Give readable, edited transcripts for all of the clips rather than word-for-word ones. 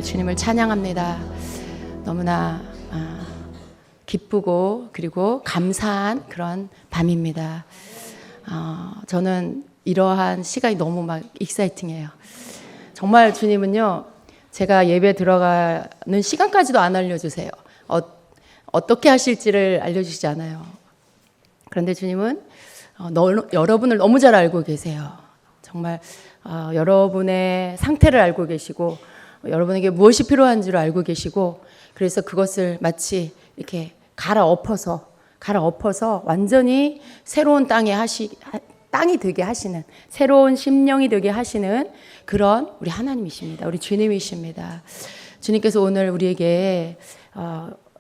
우리 주님을 찬양합니다. 너무나 기쁘고 그리고 감사한 그런 밤입니다. 저는 이러한 시간이 너무 막 익사이팅해요. 정말 주님은요, 제가 예배 들어가는 시간까지도 안 알려주세요. 어떻게 하실지를 알려주시지 않아요. 그런데 주님은 여러분을 너무 잘 알고 계세요. 정말 여러분의 상태를 알고 계시고 여러분에게 무엇이 필요한 줄 알고 계시고, 그래서 그것을 마치 이렇게 갈아엎어서 완전히 새로운 땅이 되게 하시는, 새로운 심령이 되게 하시는 그런 우리 하나님이십니다. 우리 주님이십니다. 주님께서 오늘 우리에게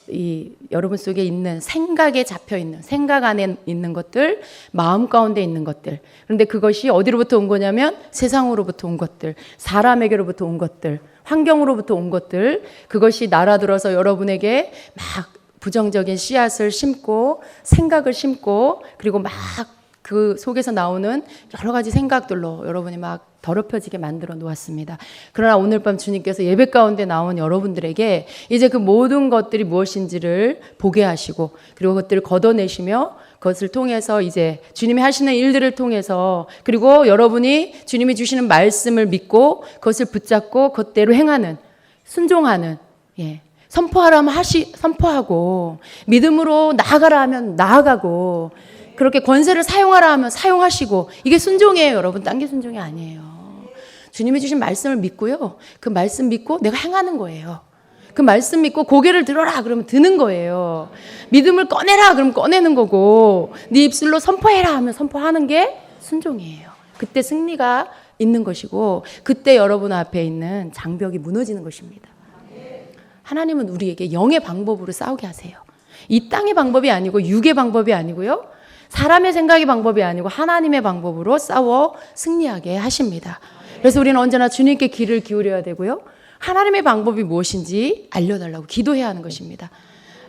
이 여러분 속에 있는 생각에 잡혀 있는, 생각 안에 있는 것들, 마음 가운데 있는 것들, 그런데 그것이 어디로부터 온 거냐면 세상으로부터 온 것들, 사람에게로부터 온 것들, 환경으로부터 온 것들, 그것이 날아들어서 여러분에게 막 부정적인 씨앗을 심고 생각을 심고, 그리고 막 그 속에서 나오는 여러 가지 생각들로 여러분이 막 더럽혀지게 만들어 놓았습니다. 그러나 오늘 밤 주님께서 예배 가운데 나온 여러분들에게 이제 그 모든 것들이 무엇인지를 보게 하시고, 그리고 그것들을 걷어내시며 그것을 통해서 이제 주님이 하시는 일들을 통해서, 그리고 여러분이 주님이 주시는 말씀을 믿고 그것을 붙잡고 그것대로 행하는, 순종하는, 선포하라 하면 선포하고, 믿음으로 나아가라 하면 나아가고, 그렇게 권세를 사용하라 하면 사용하시고, 이게 순종이에요, 여러분. 딴 게 순종이 아니에요. 주님이 주신 말씀을 믿고요, 그 말씀 믿고 내가 행하는 거예요. 그 말씀 믿고 고개를 들어라 그러면 드는 거예요. 믿음을 꺼내라 그러면 꺼내는 거고, 네 입술로 선포해라 하면 선포하는 게 순종이에요. 그때 승리가 있는 것이고, 그때 여러분 앞에 있는 장벽이 무너지는 것입니다. 하나님은 우리에게 영의 방법으로 싸우게 하세요. 이 땅의 방법이 아니고, 육의 방법이 아니고요, 사람의 생각의 방법이 아니고 하나님의 방법으로 싸워 승리하게 하십니다. 그래서 우리는 언제나 주님께 귀를 기울여야 되고요, 하나님의 방법이 무엇인지 알려달라고 기도해야 하는 것입니다.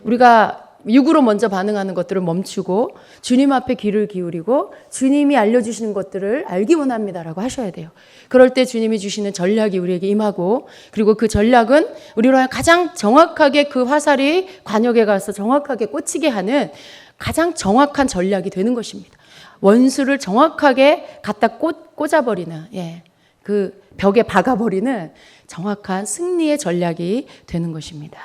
우리가 육으로 먼저 반응하는 것들을 멈추고 주님 앞에 귀를 기울이고 주님이 알려주시는 것들을 알기 원합니다라고 하셔야 돼요. 그럴 때 주님이 주시는 전략이 우리에게 임하고, 그리고 그 전략은 우리로 가장 정확하게 그 화살이 관역에 가서 정확하게 꽂히게 하는 가장 정확한 전략이 되는 것입니다. 원수를 정확하게 갖다 꽂아버리는, 그 벽에 박아버리는 정확한 승리의 전략이 되는 것입니다.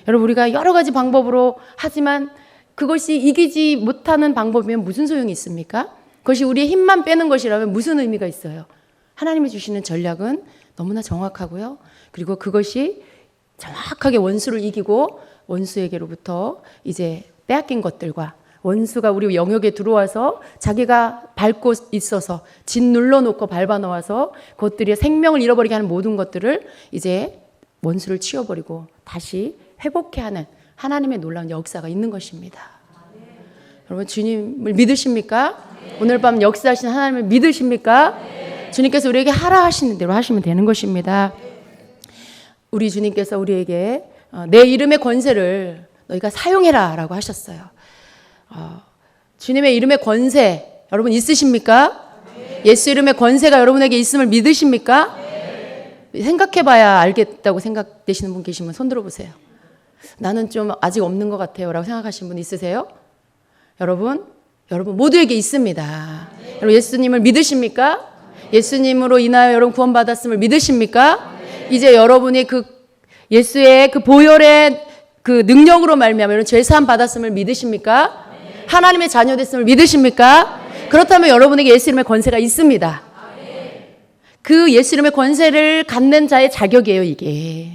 여러분, 우리가 여러 가지 방법으로 하지만 그것이 이기지 못하는 방법이면 무슨 소용이 있습니까? 그것이 우리의 힘만 빼는 것이라면 무슨 의미가 있어요? 하나님이 주시는 전략은 너무나 정확하고요, 그리고 그것이 정확하게 원수를 이기고 원수에게로부터 이제 빼앗긴 것들과, 원수가 우리 영역에 들어와서 자기가 밟고 있어서 진 눌러놓고 밟아놓아서 그것들이 생명을 잃어버리게 하는 모든 것들을 이제 원수를 치워버리고 다시 회복해 하는 하나님의 놀라운 역사가 있는 것입니다. 여러분, 주님을 믿으십니까? 오늘 밤 역사하신 하나님을 믿으십니까? 주님께서 우리에게 하라 하시는 대로 하시면 되는 것입니다. 우리 주님께서 우리에게 내 이름의 권세를 너희가 사용해라 라고 하셨어요. 주님의 이름의 권세 여러분 있으십니까? 예수 이름의 권세가 여러분에게 있음을 믿으십니까? 생각해봐야 알겠다고 생각되시는 분 계시면 손 들어보세요. 나는 좀 아직 없는 것 같아요 라고 생각하시는 분 있으세요? 여러분 모두에게 있습니다. 여러분, 예수님을 믿으십니까? 예수님으로 인하여 여러분 구원받았음을 믿으십니까? 이제 여러분이 그 예수의 그 보혈의 그 능력으로 말미암아 여러분 죄사함 받았음을 믿으십니까? 하나님의 자녀 됐음을 믿으십니까? 그렇다면 여러분에게 예수 이름의 권세가 있습니다. 그 예수 이름의 권세를 갖는 자의 자격이에요. 이게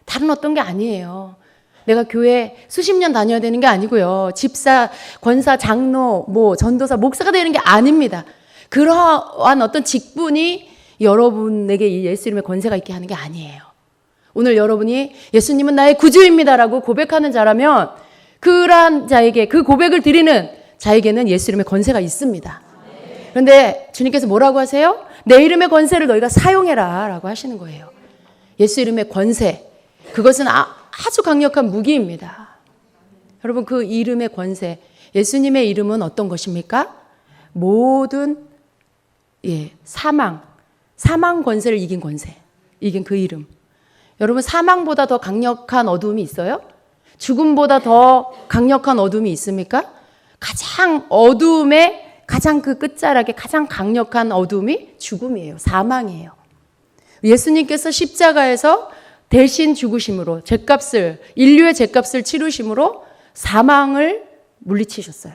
다른 어떤 게 아니에요. 내가 교회 수십 년 다녀야 되는 게 아니고요, 집사, 권사, 장로, 전도사, 목사가 되는 게 아닙니다. 그러한 어떤 직분이 여러분에게 이 예수 이름의 권세가 있게 하는 게 아니에요. 오늘 여러분이 예수님은 나의 구주입니다라고 고백하는 자라면 그러한 자에게, 그 고백을 드리는 자에게는 예수 이름의 권세가 있습니다. 그런데 주님께서 뭐라고 하세요? 내 이름의 권세를 너희가 사용해라 라고 하시는 거예요. 예수 이름의 권세, 그것은 아주 강력한 무기입니다. 여러분, 그 이름의 권세, 예수님의 이름은 어떤 것입니까? 모든 사망 권세를 이긴 권세, 이긴 그 이름. 여러분, 사망보다 더 강력한 어두움이 있어요? 죽음보다 더 강력한 어둠이 있습니까? 가장 어두움의 가장 그 끝자락에 가장 강력한 어둠이 죽음이에요. 사망이에요. 예수님께서 십자가에서 대신 죽으심으로 인류의 죄값을 치르심으로 사망을 물리치셨어요.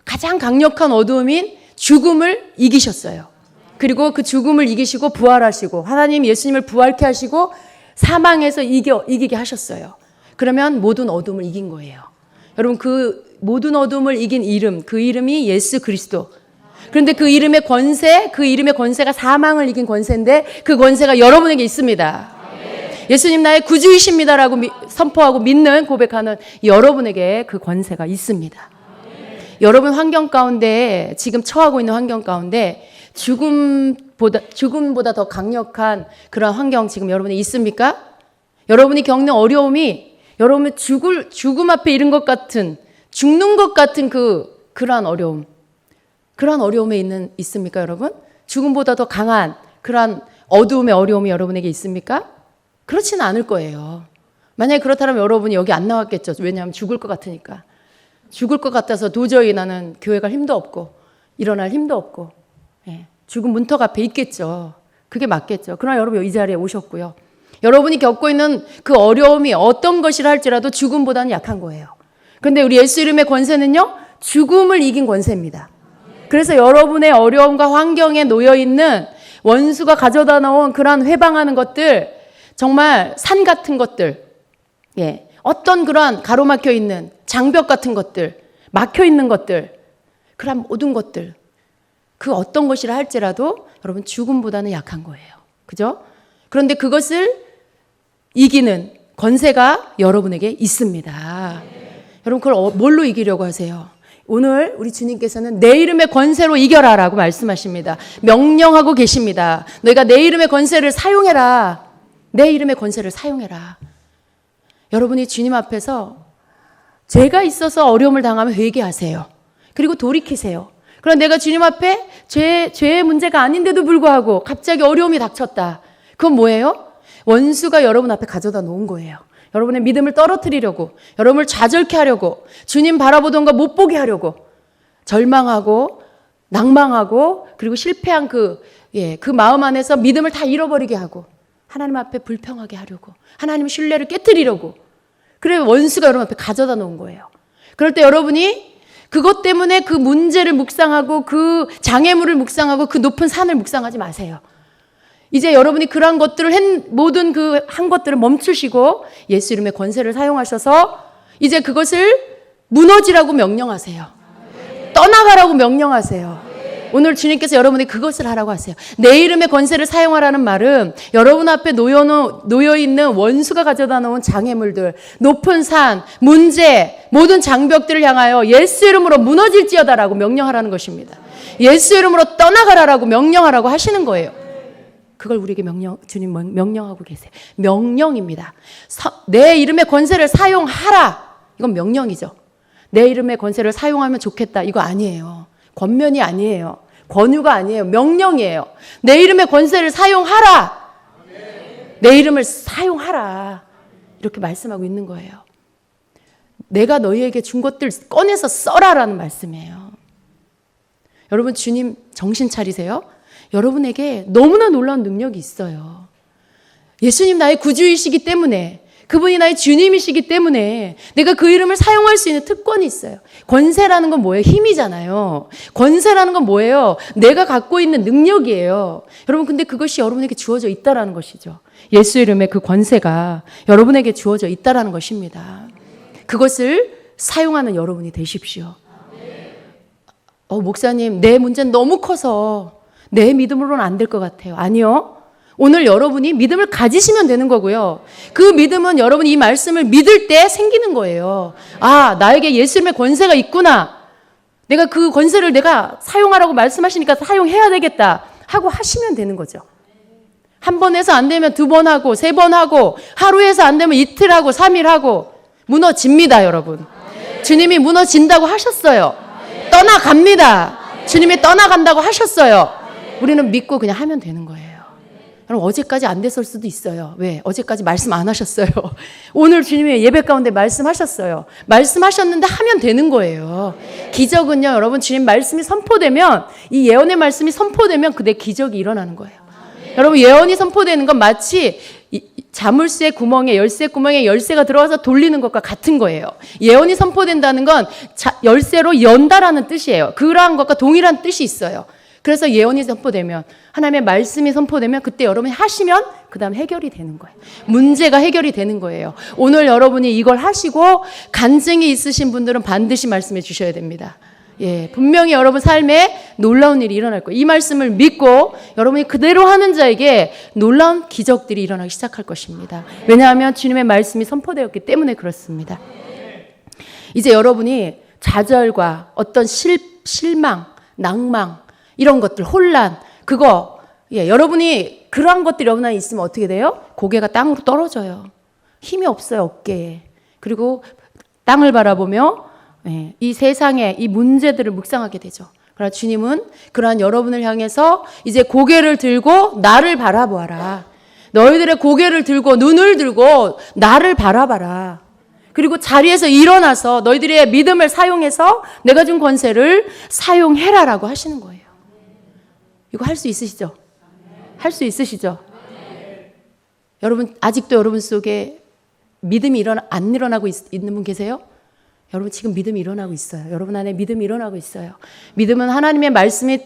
가장 강력한 어두움인 죽음을 이기셨어요. 그리고 그 죽음을 이기시고 부활하시고 하나님 예수님을 부활케 하시고 사망에서 이기게 하셨어요. 그러면 모든 어둠을 이긴 거예요. 여러분, 그 모든 어둠을 이긴 이름, 그 이름이 예수 그리스도. 그런데 그 이름의 권세가 사망을 이긴 권세인데 그 권세가 여러분에게 있습니다. 예수님 나의 구주이십니다라고 선포하고 믿는 고백하는 여러분에게 그 권세가 있습니다. 여러분 환경 가운데, 지금 처하고 있는 환경 가운데 죽음보다 더 강력한 그런 환경 지금 여러분이 있습니까? 여러분이 겪는 어려움이 여러분 죽음 앞에 이른 것 같은, 죽는 것 같은 그러한 어려움에 있습니까, 여러분? 죽음보다 더 강한 그러한 어두움의 어려움이 여러분에게 있습니까? 그렇지는 않을 거예요. 만약에 그렇다면 여러분이 여기 안 나왔겠죠. 왜냐하면 죽을 것 같으니까. 죽을 것 같아서 도저히 나는 교회 갈 힘도 없고 일어날 힘도 없고, 죽은 문턱 앞에 있겠죠. 그게 맞겠죠. 그러나 여러분 이 자리에 오셨고요. 여러분이 겪고 있는 그 어려움이 어떤 것이라 할지라도 죽음보다는 약한 거예요. 그런데 우리 예수 이름의 권세는요, 죽음을 이긴 권세입니다. 그래서 여러분의 어려움과 환경에 놓여있는 원수가 가져다 놓은 그러한 회방하는 것들, 정말 산 같은 것들, 어떤 그러한 가로막혀 있는 장벽 같은 것들, 막혀 있는 것들, 그런 모든 것들, 그 어떤 것이라 할지라도 여러분 죽음보다는 약한 거예요. 그죠? 그런데 그것을 이기는 권세가 여러분에게 있습니다. 여러분 그걸 뭘로 이기려고 하세요? 오늘 우리 주님께서는 내 이름의 권세로 이겨라라고 말씀하십니다. 명령하고 계십니다. 너희가 내 이름의 권세를 사용해라. 내 이름의 권세를 사용해라. 여러분이 주님 앞에서 죄가 있어서 어려움을 당하면 회개하세요. 그리고 돌이키세요. 그럼 내가 주님 앞에 죄의 문제가 아닌데도 불구하고 갑자기 어려움이 닥쳤다. 그건 뭐예요? 원수가 여러분 앞에 가져다 놓은 거예요. 여러분의 믿음을 떨어뜨리려고, 여러분을 좌절케 하려고, 주님 바라보던 거 못 보게 하려고, 절망하고 낭망하고 그리고 실패한 그 마음 안에서 믿음을 다 잃어버리게 하고, 하나님 앞에 불평하게 하려고, 하나님 신뢰를 깨뜨리려고, 그래 원수가 여러분 앞에 가져다 놓은 거예요. 그럴 때 여러분이 그것 때문에 그 문제를 묵상하고 그 장애물을 묵상하고 그 높은 산을 묵상하지 마세요. 이제 여러분이 그러한 것들을 모든 그 한 것들을 멈추시고 예수 이름의 권세를 사용하셔서 이제 그것을 무너지라고 명령하세요. 떠나가라고 명령하세요. 오늘 주님께서 여러분이 그것을 하라고 하세요. 내 이름의 권세를 사용하라는 말은 여러분 앞에 놓여있는 원수가 가져다 놓은 장애물들, 높은 산, 문제, 모든 장벽들을 향하여 예수 이름으로 무너질지어다라고 명령하라는 것입니다. 예수 이름으로 떠나가라라고 명령하라고 하시는 거예요. 그걸 우리에게 주님 명령하고 계세요. 명령입니다. 내 이름의 권세를 사용하라. 이건 명령이죠. 내 이름의 권세를 사용하면 좋겠다. 이거 아니에요. 권면이 아니에요. 권유가 아니에요. 명령이에요. 내 이름의 권세를 사용하라. 내 이름을 사용하라. 이렇게 말씀하고 있는 거예요. 내가 너희에게 준 것들 꺼내서 써라라는 말씀이에요. 여러분 주님 정신 차리세요. 여러분에게 너무나 놀라운 능력이 있어요. 예수님 나의 구주이시기 때문에, 그분이 나의 주님이시기 때문에 내가 그 이름을 사용할 수 있는 특권이 있어요. 권세라는 건 뭐예요? 힘이잖아요. 권세라는 건 뭐예요? 내가 갖고 있는 능력이에요. 여러분 근데 그것이 여러분에게 주어져 있다라는 것이죠. 예수 이름의 그 권세가 여러분에게 주어져 있다라는 것입니다. 그것을 사용하는 여러분이 되십시오. 목사님 내 문제는 너무 커서 내 믿음으로는 안 될 것 같아요. 아니요. 오늘 여러분이 믿음을 가지시면 되는 거고요. 그 믿음은 여러분이 이 말씀을 믿을 때 생기는 거예요. 아, 나에게 예수님의 권세가 있구나. 내가 그 권세를 내가 사용하라고 말씀하시니까 사용해야 되겠다 하고 하시면 되는 거죠. 한 번 해서 안 되면 2번 하고 3번 하고 하루에서 안 되면 이틀 하고 3일 하고 무너집니다, 여러분. 주님이 무너진다고 하셨어요. 떠나갑니다. 주님이 떠나간다고 하셨어요. 우리는 믿고 그냥 하면 되는 거예요. 여러분 어제까지 안 됐을 수도 있어요. 왜? 어제까지 말씀 안 하셨어요. 오늘 주님의 예배 가운데 말씀하셨어요. 말씀하셨는데 하면 되는 거예요. 기적은요, 여러분 주님 말씀이 선포되면, 이 예언의 말씀이 선포되면 그때 기적이 일어나는 거예요. 여러분 예언이 선포되는 건 마치 자물쇠 구멍에, 열쇠 구멍에 열쇠가 들어가서 돌리는 것과 같은 거예요. 예언이 선포된다는 건 열쇠로 연다라는 뜻이에요. 그러한 것과 동일한 뜻이 있어요. 그래서 예언이 선포되면, 하나님의 말씀이 선포되면 그때 여러분이 하시면 그 다음 해결이 되는 거예요. 문제가 해결이 되는 거예요. 오늘 여러분이 이걸 하시고 간증이 있으신 분들은 반드시 말씀해 주셔야 됩니다. 예, 분명히 여러분 삶에 놀라운 일이 일어날 거예요. 이 말씀을 믿고 여러분이 그대로 하는 자에게 놀라운 기적들이 일어나기 시작할 것입니다. 왜냐하면 주님의 말씀이 선포되었기 때문에 그렇습니다. 이제 여러분이 좌절과 어떤 실망, 낭망, 이런 것들, 혼란, 그거, 여러분이 그러한 것들이 여러분 안에 있으면 어떻게 돼요? 고개가 땅으로 떨어져요. 힘이 없어요, 어깨에. 그리고 땅을 바라보며 이 세상의 이 문제들을 묵상하게 되죠. 그러나 주님은 그러한 여러분을 향해서 이제 고개를 들고 나를 바라보아라. 너희들의 고개를 들고 눈을 들고 나를 바라봐라. 그리고 자리에서 일어나서 너희들의 믿음을 사용해서 내가 준 권세를 사용해라라고 하시는 거예요. 이거 할 수 있으시죠? 할 수 있으시죠? 여러분 아직도 여러분 속에 믿음이 안 일어나고 있는 분 계세요? 여러분 지금 믿음이 일어나고 있어요. 여러분 안에 믿음이 일어나고 있어요. 믿음은 하나님의 말씀이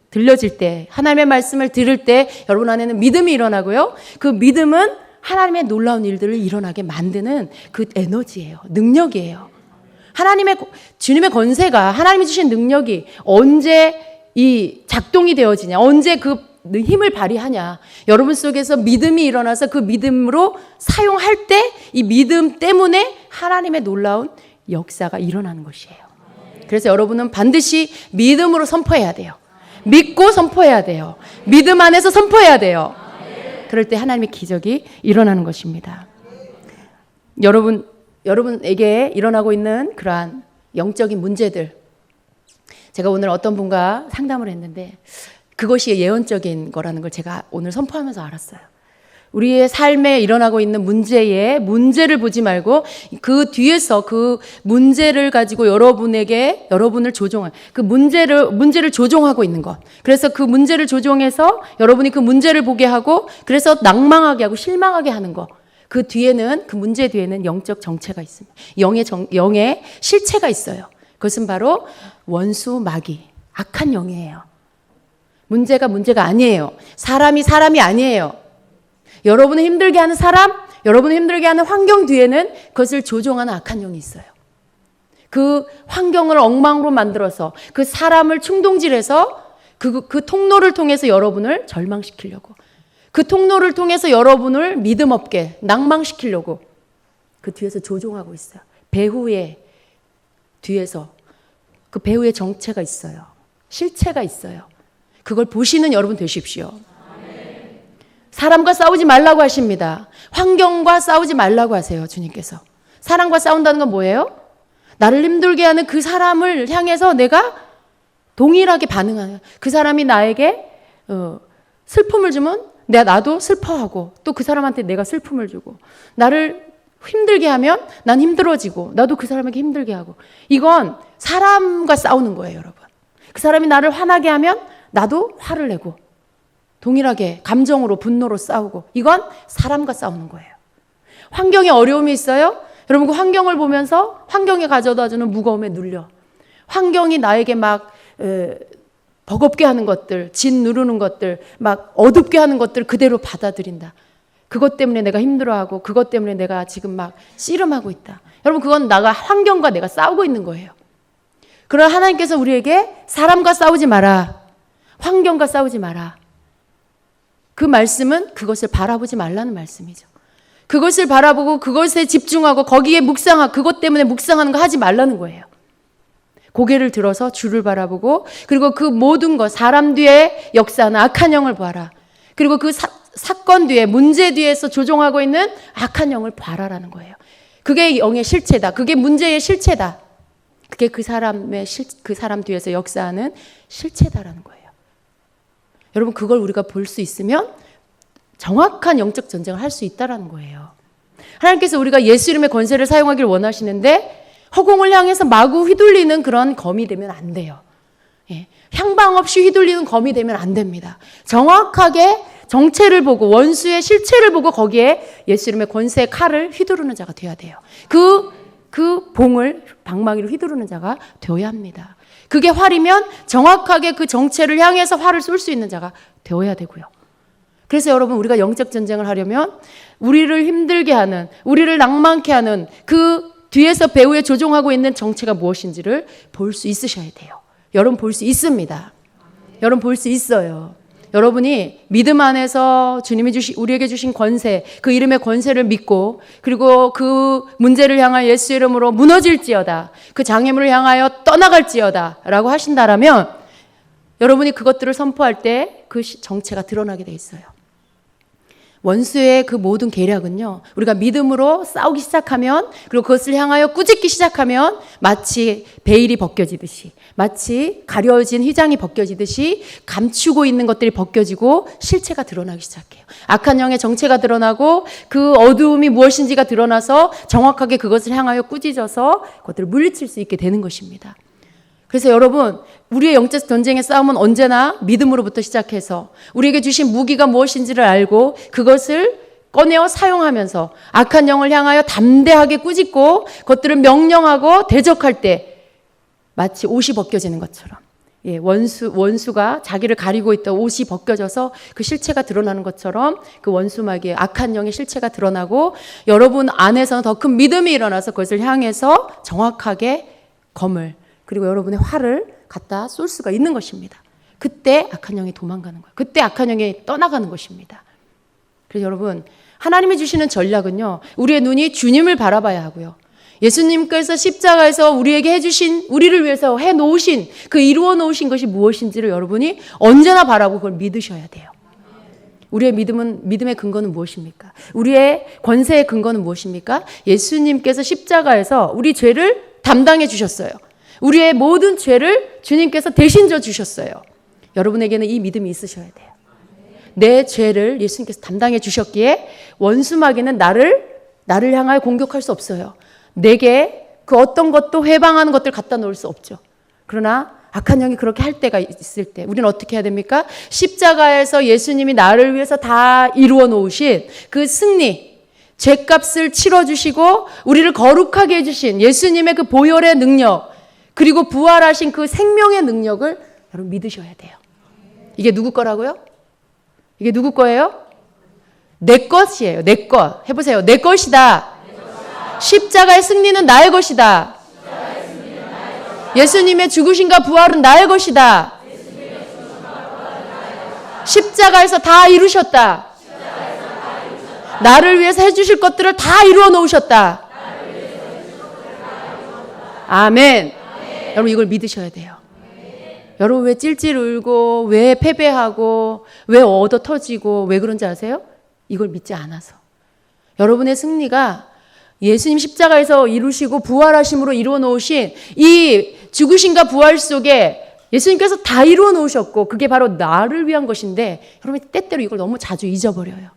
들려질 때, 하나님의 말씀을 들을 때 여러분 안에는 믿음이 일어나고요. 그 믿음은 하나님의 놀라운 일들을 일어나게 만드는 그 에너지예요. 능력이에요. 주님의 권세가, 하나님이 주신 능력이 언제 이 작동이 되어지냐, 언제 그 힘을 발휘하냐. 여러분 속에서 믿음이 일어나서 그 믿음으로 사용할 때 이 믿음 때문에 하나님의 놀라운 역사가 일어나는 것이에요. 그래서 여러분은 반드시 믿음으로 선포해야 돼요. 믿고 선포해야 돼요. 믿음 안에서 선포해야 돼요. 그럴 때 하나님의 기적이 일어나는 것입니다. 여러분에게 일어나고 있는 그러한 영적인 문제들, 제가 오늘 어떤 분과 상담을 했는데 그것이 예언적인 거라는 걸 제가 오늘 선포하면서 알았어요. 우리의 삶에 일어나고 있는 문제를 보지 말고 그 뒤에서 그 문제를 가지고 여러분을 조종한 그 문제를 조종하고 있는 것. 그래서 그 문제를 조종해서 여러분이 그 문제를 보게 하고 그래서 낭망하게 하고 실망하게 하는 것. 그 뒤에는, 그 문제 뒤에는 영적 정체가 있습니다. 영의 실체가 있어요. 그것은 바로 원수 마귀, 악한 영이에요. 문제가 아니에요. 사람이 아니에요. 여러분을 힘들게 하는 사람, 여러분을 힘들게 하는 환경 뒤에는 그것을 조종하는 악한 영이 있어요. 그 환경을 엉망으로 만들어서 그 사람을 충동질해서 그 통로를 통해서 여러분을 절망시키려고, 그 통로를 통해서 여러분을 믿음 없게 낭망시키려고 그 뒤에서 조종하고 있어요. 배후의 뒤에서 그 배후의 정체가 있어요. 실체가 있어요. 그걸 보시는 여러분 되십시오. 사람과 싸우지 말라고 하십니다. 환경과 싸우지 말라고 하세요, 주님께서. 사람과 싸운다는 건 뭐예요? 나를 힘들게 하는 그 사람을 향해서 내가 동일하게 반응하는, 그 사람이 나에게 슬픔을 주면 나도 슬퍼하고 또 그 사람한테 내가 슬픔을 주고, 나를 힘들게 하면 난 힘들어지고 나도 그 사람에게 힘들게 하고, 이건 사람과 싸우는 거예요, 여러분. 그 사람이 나를 화나게 하면 나도 화를 내고 동일하게 감정으로 분노로 싸우고, 이건 사람과 싸우는 거예요. 환경에 어려움이 있어요? 여러분 그 환경을 보면서 환경이 가져다주는 무거움에 눌려, 환경이 나에게 막 버겁게 하는 것들, 진 누르는 것들, 막 어둡게 하는 것들 그대로 받아들인다. 그것 때문에 내가 힘들어하고 그것 때문에 내가 지금 막 씨름하고 있다. 여러분 그건 환경과 내가 싸우고 있는 거예요. 그러나 하나님께서 우리에게 사람과 싸우지 마라, 환경과 싸우지 마라. 그 말씀은 그것을 바라보지 말라는 말씀이죠. 그것을 바라보고 그것에 집중하고 거기에 묵상하고 그것 때문에 묵상하는 거 하지 말라는 거예요. 고개를 들어서 주를 바라보고, 그리고 그 모든 것, 사람 뒤에 역사하는 악한 영을 봐라. 그리고 그 사건 뒤에, 문제 뒤에서 조종하고 있는 악한 영을 봐라라는 거예요. 그게 영의 실체다. 그게 문제의 실체다. 그게 그 사람 뒤에서 역사하는 실체다라는 거예요. 여러분 그걸 우리가 볼 수 있으면 정확한 영적 전쟁을 할 수 있다라는 거예요. 하나님께서 우리가 예수 이름의 권세를 사용하길 원하시는데 허공을 향해서 마구 휘둘리는 그런 검이 되면 안 돼요. 예. 향방 없이 휘둘리는 검이 되면 안 됩니다. 정확하게 정체를 보고 원수의 실체를 보고 거기에 예수 이름의 권세의 칼을 휘두르는 자가 되어야 돼요. 그 봉을 방망이로 휘두르는 자가 되어야 합니다. 그게 활이면 정확하게 그 정체를 향해서 활을 쏠 수 있는 자가 되어야 되고요. 그래서 여러분 우리가 영적 전쟁을 하려면 우리를 힘들게 하는, 우리를 낭만케 하는 그 뒤에서 배후에 조종하고 있는 정체가 무엇인지를 볼 수 있으셔야 돼요. 여러분 볼 수 있습니다. 여러분 볼 수 있어요. 여러분이 믿음 안에서 주님이 우리에게 주신 권세, 그 이름의 권세를 믿고 그리고 그 문제를 향하여 예수 이름으로 무너질지어다, 그 장애물을 향하여 떠나갈지어다 라고 하신다라면 여러분이 그것들을 선포할 때 그 정체가 드러나게 돼 있어요. 원수의 그 모든 계략은요, 우리가 믿음으로 싸우기 시작하면, 그리고 그것을 향하여 꾸짖기 시작하면 마치 베일이 벗겨지듯이, 마치 가려진 휘장이 벗겨지듯이 감추고 있는 것들이 벗겨지고 실체가 드러나기 시작해요. 악한 영의 정체가 드러나고 그 어두움이 무엇인지가 드러나서 정확하게 그것을 향하여 꾸짖어서 그것들을 물리칠 수 있게 되는 것입니다. 그래서 여러분, 우리의 영적 전쟁의 싸움은 언제나 믿음으로부터 시작해서 우리에게 주신 무기가 무엇인지를 알고 그것을 꺼내어 사용하면서 악한 영을 향하여 담대하게 꾸짖고 그것들을 명령하고 대적할 때 마치 옷이 벗겨지는 것처럼, 예, 원수가 자기를 가리고 있던 옷이 벗겨져서 그 실체가 드러나는 것처럼 그 원수마귀의 악한 영의 실체가 드러나고 여러분 안에서는 더 큰 믿음이 일어나서 그것을 향해서 정확하게 검을, 그리고 여러분의 활을 갖다 쏠 수가 있는 것입니다. 그때 악한 영이 도망가는 거예요. 그때 악한 영이 떠나가는 것입니다. 그래서 여러분, 하나님이 주시는 전략은요, 우리의 눈이 주님을 바라봐야 하고요, 예수님께서 십자가에서 우리에게 해주신, 우리를 위해서 해놓으신, 그 이루어 놓으신 것이 무엇인지를 여러분이 언제나 바라고 그걸 믿으셔야 돼요. 우리의 믿음의 근거는 무엇입니까? 우리의 권세의 근거는 무엇입니까? 예수님께서 십자가에서 우리 죄를 담당해 주셨어요. 우리의 모든 죄를 주님께서 대신 져 주셨어요. 여러분에게는 이 믿음이 있으셔야 돼요. 내 죄를 예수님께서 담당해 주셨기에 원수마귀는 나를 향하여 공격할 수 없어요. 내게 그 어떤 것도 해방하는 것들 갖다 놓을 수 없죠. 그러나 악한 영이 그렇게 할 때가 있을 때 우리는 어떻게 해야 됩니까? 십자가에서 예수님이 나를 위해서 다 이루어 놓으신 그 승리, 죄값을 치러주시고 우리를 거룩하게 해주신 예수님의 그 보혈의 능력, 그리고 부활하신 그 생명의 능력을 여러분 믿으셔야 돼요. 이게 누구 거라고요? 이게 누구 거예요? 내 것이에요. 내 것. 해보세요. 내 것이다. 십자가의 승리는 나의 것이다. 예수님의 죽으심과 부활은 나의 것이다. 십자가에서 다 이루셨다. 나를 위해서 해주실 것들을 다 이루어 놓으셨다. 아멘. 여러분 이걸 믿으셔야 돼요. 여러분 왜 찔찔 울고 왜 패배하고 왜 얻어 터지고 왜 그런지 아세요? 이걸 믿지 않아서. 여러분의 승리가 예수님 십자가에서 이루시고 부활하심으로 이루어 놓으신 이 죽으심과 부활 속에 예수님께서 다 이루어 놓으셨고 그게 바로 나를 위한 것인데 여러분이 때때로 이걸 너무 자주 잊어버려요.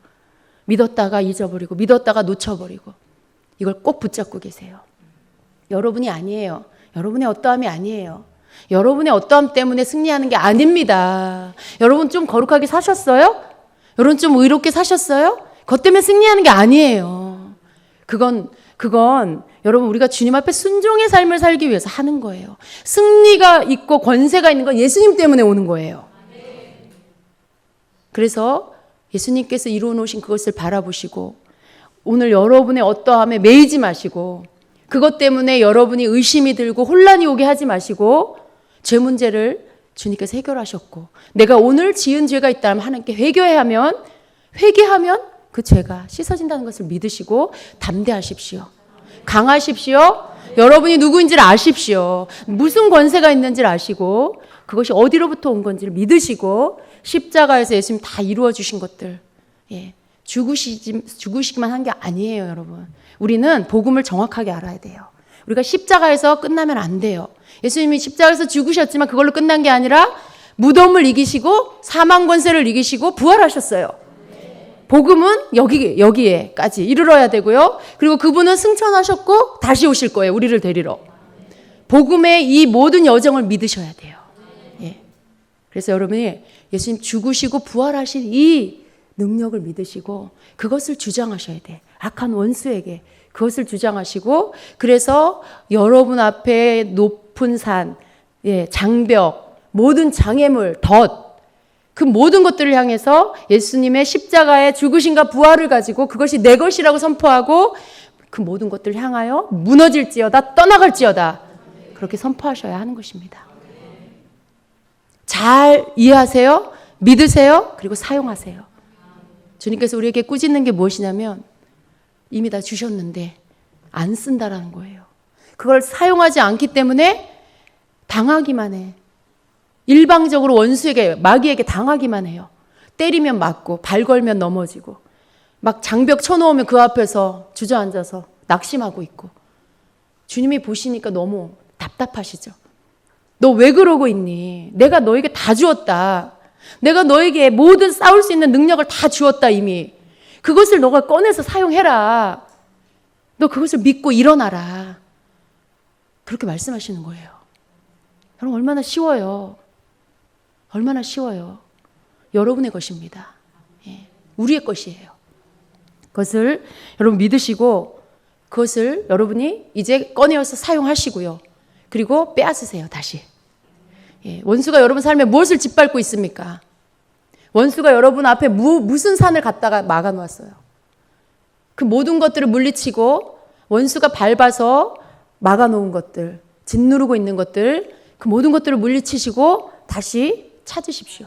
믿었다가 잊어버리고 믿었다가 놓쳐버리고 이걸 꼭 붙잡고 계세요. 여러분이 아니에요. 여러분의 어떠함이 아니에요. 여러분의 어떠함 때문에 승리하는 게 아닙니다. 여러분 좀 거룩하게 사셨어요? 여러분 좀 의롭게 사셨어요? 그것 때문에 승리하는 게 아니에요. 그건 여러분 우리가 주님 앞에 순종의 삶을 살기 위해서 하는 거예요. 승리가 있고 권세가 있는 건 예수님 때문에 오는 거예요. 그래서 예수님께서 이루어 놓으신 그것을 바라보시고 오늘 여러분의 어떠함에 매이지 마시고 그것 때문에 여러분이 의심이 들고 혼란이 오게 하지 마시고 죄 문제를 주님께서 해결하셨고 내가 오늘 지은 죄가 있다면 하나님께 회개하면 그 죄가 씻어진다는 것을 믿으시고 담대하십시오. 강하십시오. 여러분이 누구인지를 아십시오. 무슨 권세가 있는지를 아시고 그것이 어디로부터 온 건지를 믿으시고 십자가에서 예수님 다 이루어 주신 것들, 예, 죽으시기만 한 게 아니에요, 여러분. 우리는 복음을 정확하게 알아야 돼요. 우리가 십자가에서 끝나면 안 돼요. 예수님이 십자가에서 죽으셨지만 그걸로 끝난 게 아니라 무덤을 이기시고 사망 권세를 이기시고 부활하셨어요. 복음은 여기에까지 이르러야 되고요. 그리고 그분은 승천하셨고 다시 오실 거예요. 우리를 데리러. 복음의 이 모든 여정을 믿으셔야 돼요. 예. 그래서 여러분이 예수님 죽으시고 부활하신 이 능력을 믿으시고 그것을 주장하셔야 돼. 악한 원수에게 그것을 주장하시고, 그래서 여러분 앞에 높은 산, 예, 장벽, 모든 장애물, 덫, 그 모든 것들을 향해서 예수님의 십자가의 죽으심과 부활을 가지고 그것이 내 것이라고 선포하고 그 모든 것들을 향하여 무너질지어다 떠나갈지어다 그렇게 선포하셔야 하는 것입니다. 잘 이해하세요. 믿으세요. 그리고 사용하세요. 주님께서 우리에게 꾸짖는 게 무엇이냐면 이미 다 주셨는데 안 쓴다라는 거예요. 그걸 사용하지 않기 때문에 당하기만 해. 일방적으로 원수에게, 마귀에게 당하기만 해요. 때리면 맞고 발 걸면 넘어지고 막 장벽 쳐놓으면 그 앞에서 주저앉아서 낙심하고 있고, 주님이 보시니까 너무 답답하시죠. 너 왜 그러고 있니? 내가 너에게 다 주었다. 내가 너에게 모든 싸울 수 있는 능력을 다 주었다 이미. 그것을 너가 꺼내서 사용해라. 너 그것을 믿고 일어나라. 그렇게 말씀하시는 거예요. 여러분 얼마나 쉬워요. 얼마나 쉬워요. 여러분의 것입니다. 예, 우리의 것이에요. 그것을 여러분 믿으시고 그것을 여러분이 이제 꺼내어서 사용하시고요. 그리고 빼앗으세요. 다시. 예, 원수가 여러분 삶에 무엇을 짓밟고 있습니까? 원수가 여러분 앞에 무슨 산을 갖다가 막아놓았어요. 그 모든 것들을 물리치고 원수가 밟아서 막아놓은 것들, 짓누르고 있는 것들, 그 모든 것들을 물리치시고 다시 찾으십시오.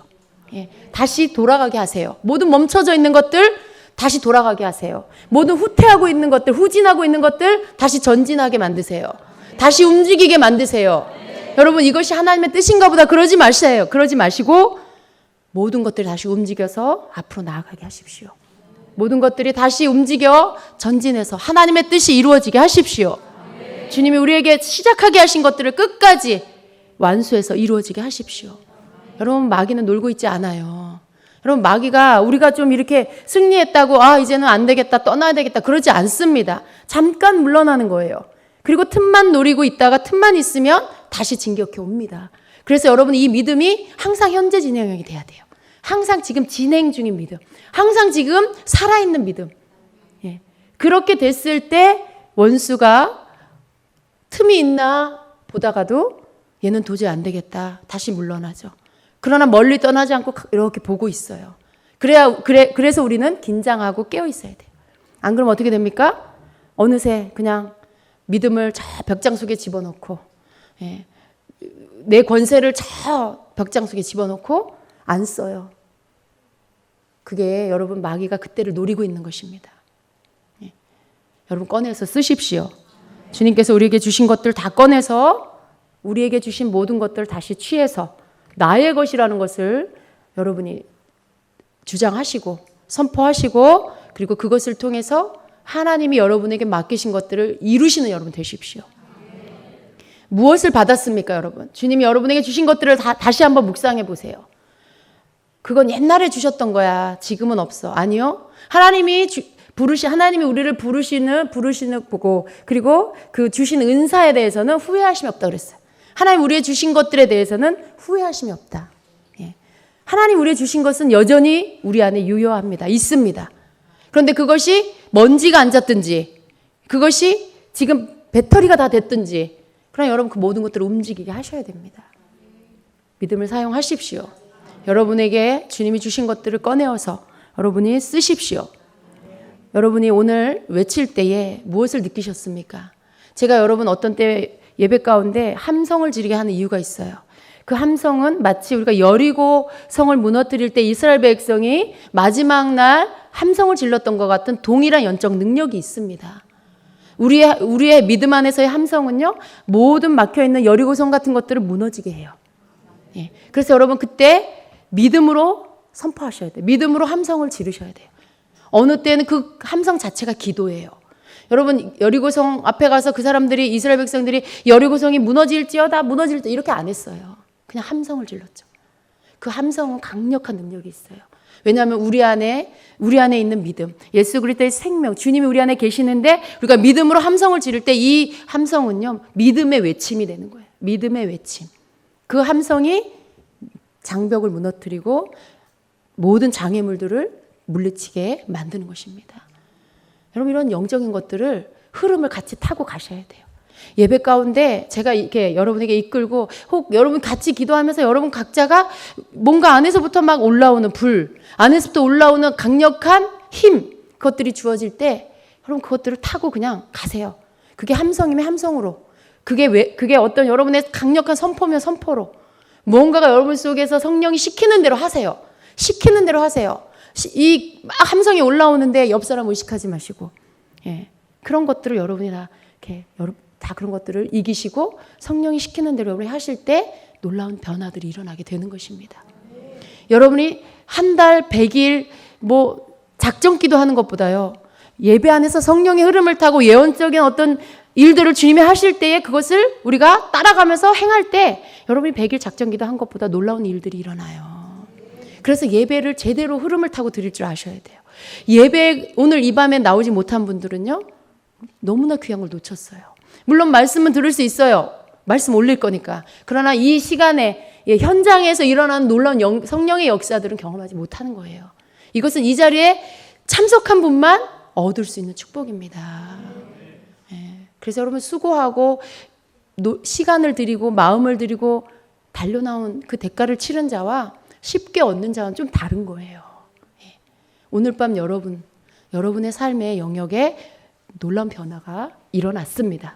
예, 다시 돌아가게 하세요. 모든 멈춰져 있는 것들 다시 돌아가게 하세요. 모든 후퇴하고 있는 것들, 후진하고 있는 것들 다시 전진하게 만드세요. 다시 움직이게 만드세요. 여러분 이것이 하나님의 뜻인가 보다 그러지 마세요. 그러지 마시고 모든 것들이 다시 움직여서 앞으로 나아가게 하십시오. 모든 것들이 다시 움직여 전진해서 하나님의 뜻이 이루어지게 하십시오. 주님이 우리에게 시작하게 하신 것들을 끝까지 완수해서 이루어지게 하십시오. 여러분 마귀는 놀고 있지 않아요. 여러분 마귀가 우리가 좀 이렇게 승리했다고 이제는 안 되겠다 떠나야 되겠다 그러지 않습니다. 잠깐 물러나는 거예요. 그리고 틈만 노리고 있다가 틈만 있으면 다시 진격해 옵니다. 그래서 여러분 이 믿음이 항상 현재 진행형이 돼야 돼요. 항상 지금 진행 중인 믿음. 항상 지금 살아있는 믿음. 예. 그렇게 됐을 때 원수가 틈이 있나 보다가도 얘는 도저히 안 되겠다. 다시 물러나죠. 그러나 멀리 떠나지 않고 이렇게 보고 있어요. 그래서 우리는 긴장하고 깨어 있어야 돼요. 안 그러면 어떻게 됩니까? 어느새 그냥 믿음을 저 벽장 속에 집어넣고, 예. 내 권세를 저 벽장 속에 집어넣고 안 써요. 그게 여러분 마귀가 그때를 노리고 있는 것입니다. 예. 여러분 꺼내서 쓰십시오. 주님께서 우리에게 주신 것들 다 꺼내서 우리에게 주신 모든 것들을 다시 취해서 나의 것이라는 것을 여러분이 주장하시고 선포하시고 그리고 그것을 통해서 하나님이 여러분에게 맡기신 것들을 이루시는 여러분 되십시오. 무엇을 받았습니까, 여러분? 주님이 여러분에게 주신 것들을 다시 한번 묵상해 보세요. 그건 옛날에 주셨던 거야. 지금은 없어. 아니요. 하나님이 우리를 부르시는 보고 그리고 그 주신 은사에 대해서는 후회하심이 없다 그랬어요. 하나님 우리의 주신 것들에 대해서는 후회하심이 없다. 예. 하나님 우리의 주신 것은 여전히 우리 안에 유효합니다. 있습니다. 그런데 그것이 먼지가 앉았든지 그것이 지금 배터리가 다 됐든지 그러나 여러분 그 모든 것들을 움직이게 하셔야 됩니다. 믿음을 사용하십시오. 여러분에게 주님이 주신 것들을 꺼내어서 여러분이 쓰십시오. 여러분이 오늘 외칠 때에 무엇을 느끼셨습니까? 제가 여러분 어떤 때 예배 가운데 함성을 지르게 하는 이유가 있어요. 그 함성은 마치 우리가 여리고 성을 무너뜨릴 때 이스라엘 백성이 마지막 날 함성을 질렀던 것 같은 동일한 연적 능력이 있습니다. 우리의 믿음 안에서의 함성은요, 모든 막혀있는 여리고성 같은 것들을 무너지게 해요. 예. 그래서 여러분 그때 믿음으로 선포하셔야 돼요. 믿음으로 함성을 지르셔야 돼요. 어느 때는 그 함성 자체가 기도예요. 여러분 여리고성 앞에 가서 그 사람들이 이스라엘 백성들이 여리고성이 무너질지어다 이렇게 안 했어요. 그냥 함성을 질렀죠. 그 함성은 강력한 능력이 있어요. 왜냐하면 우리 안에 있는 믿음, 예수 그리스도의 생명, 주님이 우리 안에 계시는데 우리가 믿음으로 함성을 지를 때 이 함성은요, 믿음의 외침이 되는 거예요. 믿음의 외침. 그 함성이 장벽을 무너뜨리고 모든 장애물들을 물리치게 만드는 것입니다. 여러분, 이런 영적인 것들을 흐름을 같이 타고 가셔야 돼요. 예배 가운데 제가 이렇게 여러분에게 이끌고 혹 여러분 같이 기도하면서 여러분 각자가 뭔가 안에서부터 막 올라오는 불, 안에서부터 올라오는 강력한 힘, 그것들이 주어질 때 여러분 그것들을 타고 그냥 가세요. 그게 함성이면 함성으로, 그게 어떤 여러분의 강력한 선포면 선포로, 무언가가 여러분 속에서 성령이 시키는 대로 하세요. 시키는 대로 하세요. 이 막 함성이 올라오는데 옆 사람 의식하지 마시고, 예, 그런 것들을 여러분이 다 이렇게 다 그런 것들을 이기시고 성령이 시키는 대로 여러분이 하실 때 놀라운 변화들이 일어나게 되는 것입니다. 여러분이 한 달, 100일 뭐 작전 기도하는 것보다요, 예배 안에서 성령의 흐름을 타고 예언적인 어떤 일들을 주님이 하실 때에 그것을 우리가 따라가면서 행할 때 여러분이 100일 작전 기도한 것보다 놀라운 일들이 일어나요. 그래서 예배를 제대로 흐름을 타고 드릴 줄 아셔야 돼요. 예배 오늘 이 밤에 나오지 못한 분들은요, 너무나 귀한 걸 놓쳤어요. 물론 말씀은 들을 수 있어요. 말씀 올릴 거니까. 그러나 이 시간에 현장에서 일어나는 놀라운 성령의 역사들은 경험하지 못하는 거예요. 이것은 이 자리에 참석한 분만 얻을 수 있는 축복입니다. 그래서 여러분 수고하고 시간을 들이고 마음을 들이고 달려나온 그 대가를 치른 자와 쉽게 얻는 자와는 좀 다른 거예요. 오늘 밤 여러분의 삶의 영역에 놀라운 변화가 일어났습니다.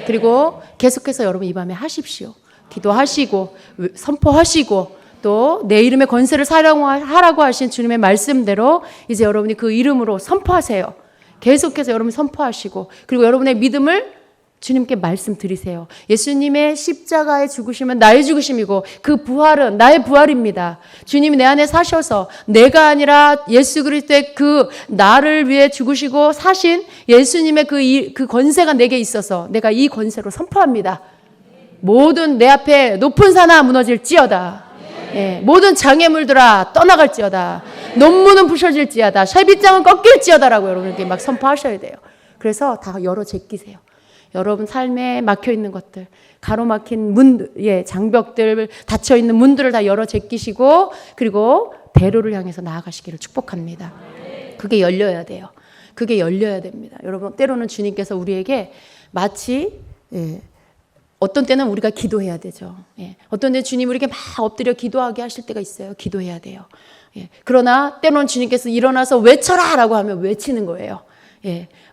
그리고 계속해서 여러분 이 밤에 하십시오. 기도하시고 선포하시고 또 내 이름의 권세를 사용하라고 하신 주님의 말씀대로 이제 여러분이 그 이름으로 선포하세요. 계속해서 여러분 선포하시고, 그리고 여러분의 믿음을 주님께 말씀드리세요. 예수님의 십자가의 죽으심은 나의 죽으심이고 그 부활은 나의 부활입니다. 주님이 내 안에 사셔서 내가 아니라 예수 그리스도의 그 나를 위해 죽으시고 사신 예수님의 그 권세가 내게 있어서 내가 이 권세로 선포합니다. 모든 내 앞에 높은 산아 무너질지어다. 예, 모든 장애물들아 떠나갈지어다. 논문은 부셔질지어다. 쇠빗장은 꺾일지어다라고 여러분께 막 선포하셔야 돼요. 그래서 다 열어 제끼세요. 여러분 삶에 막혀 있는 것들, 가로막힌 문, 장벽들, 닫혀 있는 문들을 다 열어 제끼시고, 그리고 대로를 향해서 나아가시기를 축복합니다. 그게 열려야 돼요. 그게 열려야 됩니다. 여러분, 때로는 주님께서 우리에게 마치 어떤 때는 우리가 기도해야 되죠. 어떤 때는 주님 우리에게 막 엎드려 기도하게 하실 때가 있어요. 기도해야 돼요. 그러나 때로는 주님께서 일어나서 외쳐라 라고 하면 외치는 거예요.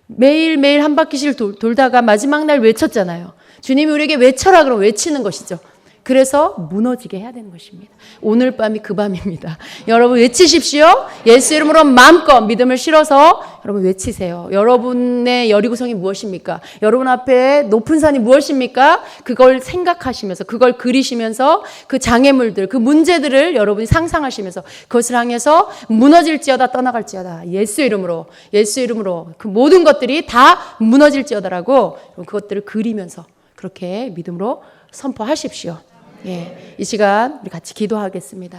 매일매일 한 바퀴씩 돌다가 마지막 날 외쳤잖아요. 주님이 우리에게 외쳐라 그러면 외치는 것이죠. 그래서 무너지게 해야 되는 것입니다. 오늘 밤이 그 밤입니다. 여러분 외치십시오. 예수 이름으로 마음껏 믿음을 실어서 여러분 외치세요. 여러분의 여리고성이 무엇입니까? 여러분 앞에 높은 산이 무엇입니까? 그걸 생각하시면서, 그걸 그리시면서 그 장애물들, 그 문제들을 여러분이 상상하시면서 그것을 향해서 무너질지어다 떠나갈지어다. 예수 이름으로 그 모든 것들이 다 무너질지어다라고 그것들을 그리면서 그렇게 믿음으로 선포하십시오. 이 시간 우리 같이 기도하겠습니다.